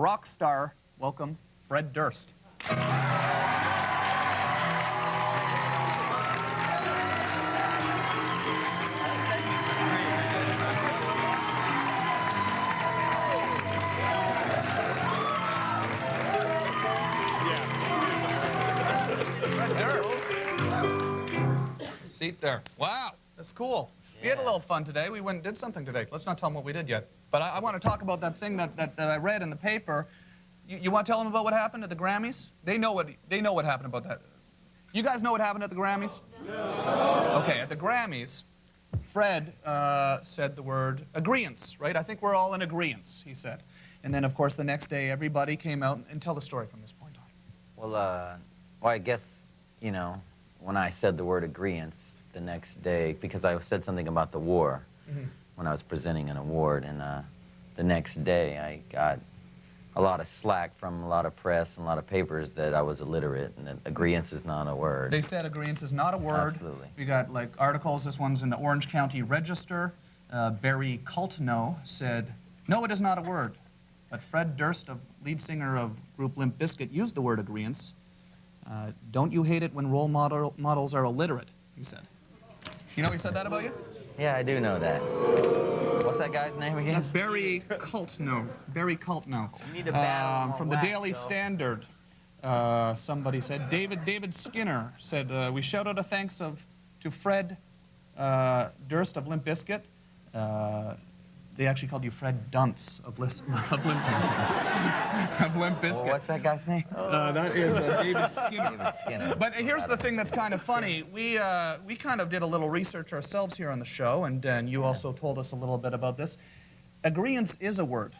Rock star, welcome, Fred Durst. Seat there. Wow, that's cool. We had a little fun today. We went and did something today. Let's not tell them what we did yet. But I want to talk about that thing that I read in the paper. You want to tell them about what happened at the Grammys? They know what happened about that. You guys know what happened at the Grammys? No. Okay, at the Grammys, Fred said the word agreeance, right? I think we're all in agreeance, he said. And then, of course, the next day, everybody came out and tell the story from this point on. Well, I guess, you know, when I said the word agreeance the next day, because I said something about the war when I was presenting an award, and the next day I got a lot of slack from a lot of press and a lot of papers that I was illiterate and that agreeance is not a word. They said agreeance is not a word. Absolutely. We got like articles, this one's in the Orange County Register. Barry Cultno said, no, it is not a word. But Fred Durst, lead singer of group Limp Bizkit, used the word agreeance. Don't you hate it when role models are illiterate, he said. You know he said that about you? Yeah, I do know that. What's that guy's name again? That's Barry Cultno. Barry Cultno. From the Daily Standard, somebody said, David Skinner said, we shout out a thanks to Fred Durst of Limp Bizkit. They actually called you Fred Dunce of Limp Bizkit. Well, what's that guy's name? That is David Skinner. David Skinner. But here's the thing that's kind of funny. We kind of did a little research ourselves here on the show, and you also told us a little bit about this. Agreeance is a word.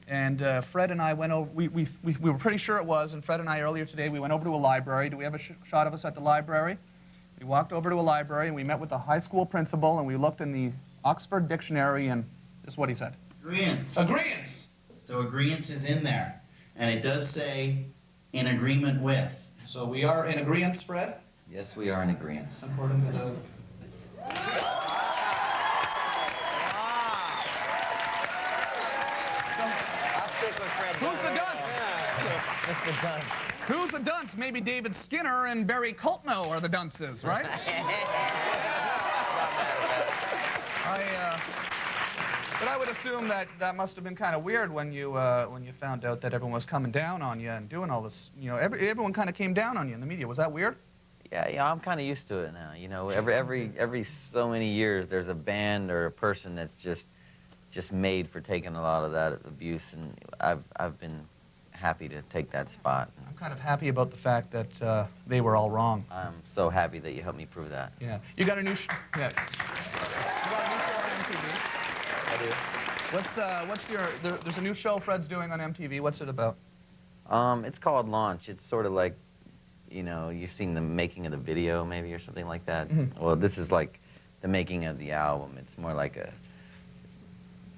And Fred and I went over, we were pretty sure it was, and Fred and I earlier today, we went over to a library. Do we have a shot of us at the library? We walked over to a library, and we met with the high school principal, and we looked in the Oxford Dictionary, and this is what he said. Agreeance. Agreeance! So agreeance is in there. And it does say, in agreement with. So we are in agreeance, Fred? Yes, we are in agreement. According to the... Who's the dunce? Mr. Dunce. Who's the dunce? Maybe David Skinner and Barry Cultno are the dunces, right? But I would assume that must have been kind of weird when you found out that everyone was coming down on you and doing all this. You know, everyone kind of came down on you in the media. Was that weird? Yeah, I'm kind of used to it now. You know, every so many years, there's a band or a person that's just made for taking a lot of that abuse, and I've been happy to take that spot. I'm kind of happy about the fact that they were all wrong. I'm so happy that you helped me prove that. Yeah. You got a new show on MTV. I do. What's your? There's a new show Fred's doing on MTV. What's it about? It's called Launch. It's sort of like, you know, you've seen the making of the video maybe or something like that. Well, this is like the making of the album. It's more like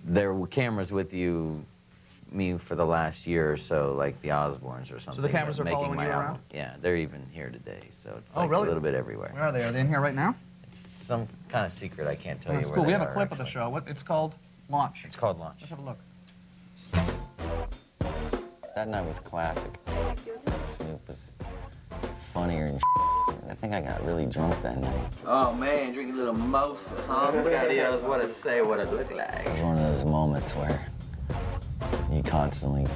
there were cameras with me for the last year or so, like the Osbournes or something. So the cameras are following you around? Yeah, they're even here today, so it's like a little bit everywhere. Where are they? Are they in here right now? It's some kind of secret. I can't tell you where cool. they We have are, a clip of the show. It's called Launch. It's called Launch. Let's have a look. That night was classic. Snoop was funnier and I think I got really drunk that night. Oh man, drink a little mimosa, huh? Nobody else what to say, what it look like. It was one of those moments where you constantly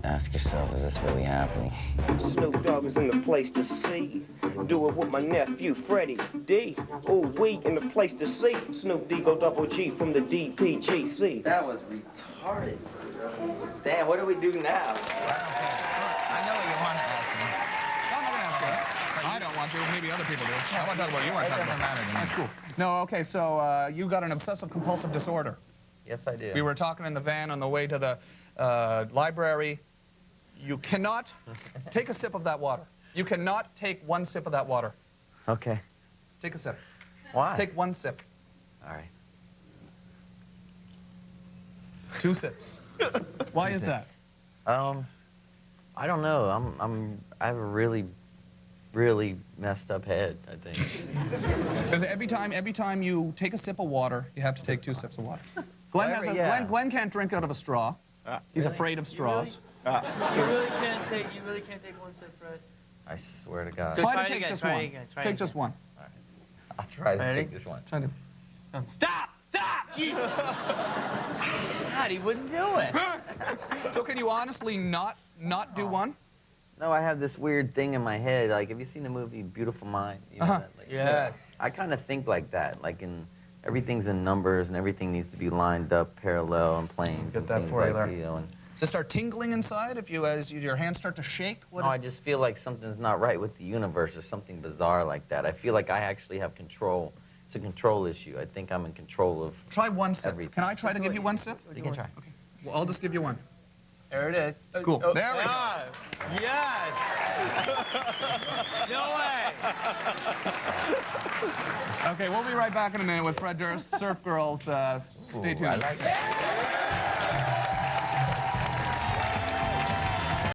ask yourself, is this really happening? Snoop Dogg is in the place to see. Do it with my nephew, Freddie D. Oh, we in the place to see. Snoop D-Go Double G from the DPGC. That was retarded. Damn, what do we do now? I know what you want to ask me. I'm not gonna ask you that. I don't want to. Maybe other people do. I want to talk about what you want to talk about. Matter to me. That's cool. No, okay, so you got an obsessive-compulsive disorder. Yes, I do. We were talking in the van on the way to the library. You cannot take a sip of that water. You cannot take one sip of that water. Okay. Take a sip. Why? Take one sip. All right. 2 sips. Why is that? I don't know. I have a really messed up head, I think. Because every time you take a sip of water, you have to take 2 sips of water. Glenn can't drink out of a straw. He's afraid of straws. You really can't take one sip, Fred. I swear to God. Good. Try Try to it take again, just try it one. again, try it Take just again. one. I'll try to Ready? take this one. Try to. Stop! Stop! Jesus! God, he wouldn't do it. So can you honestly not do one? No, I have this weird thing in my head. Like, have you seen the movie Beautiful Mind? You know that, like, Yes. I kind of think like that. Like, everything's in numbers and everything needs to be lined up, parallel, and planes. Get and that things for you like, there. you know, and, Does it start tingling inside if your hands start to shake? no, I just feel like something's not right with the universe or something bizarre like that. I feel like I actually have control. It's a control issue. I think I'm in control of Try one sip. everything. Can I try to give you one sip? You can try. Okay. Well, I'll just give you one. There it is. Cool. There we go. Yes! No way! Okay, we'll be right back in a minute with Fred Durst, Surf Girls. Stay tuned. I like that.